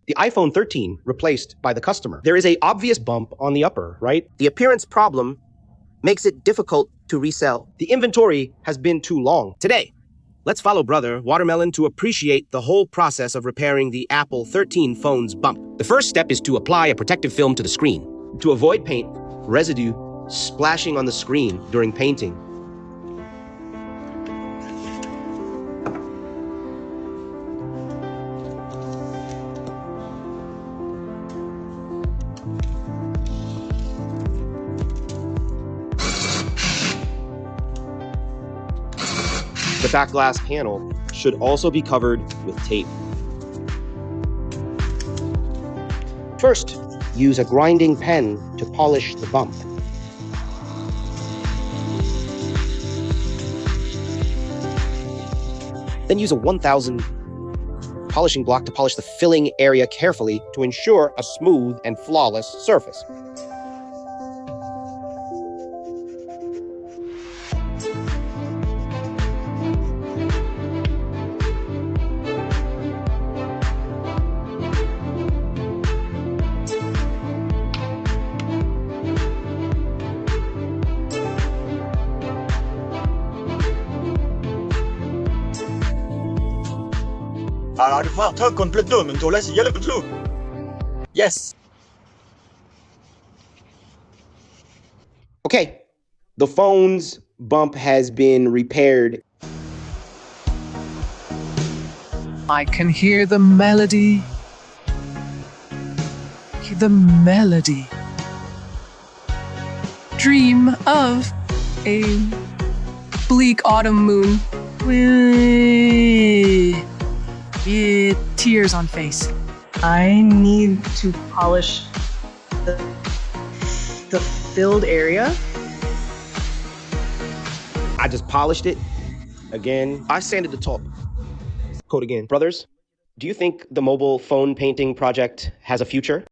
the iPhone 13 replaced by the customer. There is an obvious bump on the upper, right? The appearance problem makes it difficult to resell. The inventory has been too long. Today, let's follow Brother Watermelon to appreciate the whole process of repairing the Apple 13 phone's bump. The first step is to apply a protective film to the screen. To avoid paint residue splashing on the screen during painting, the back glass panel should also be covered with tape. First, use a grinding pen to polish the bump. Then use a 1000 polishing block to polish the filling area carefully to ensure a smooth and flawless surface. Alors, faire completo, mentor, si ya le betul. Yes. Okay, the phone's bump has been repaired. I can hear the melody. The melody. Dream of a bleak autumn moon. With tears on face. I need to polish the filled area. I just polished it again. I sanded the top coat again. Brothers, do you think the mobile phone painting project has a future?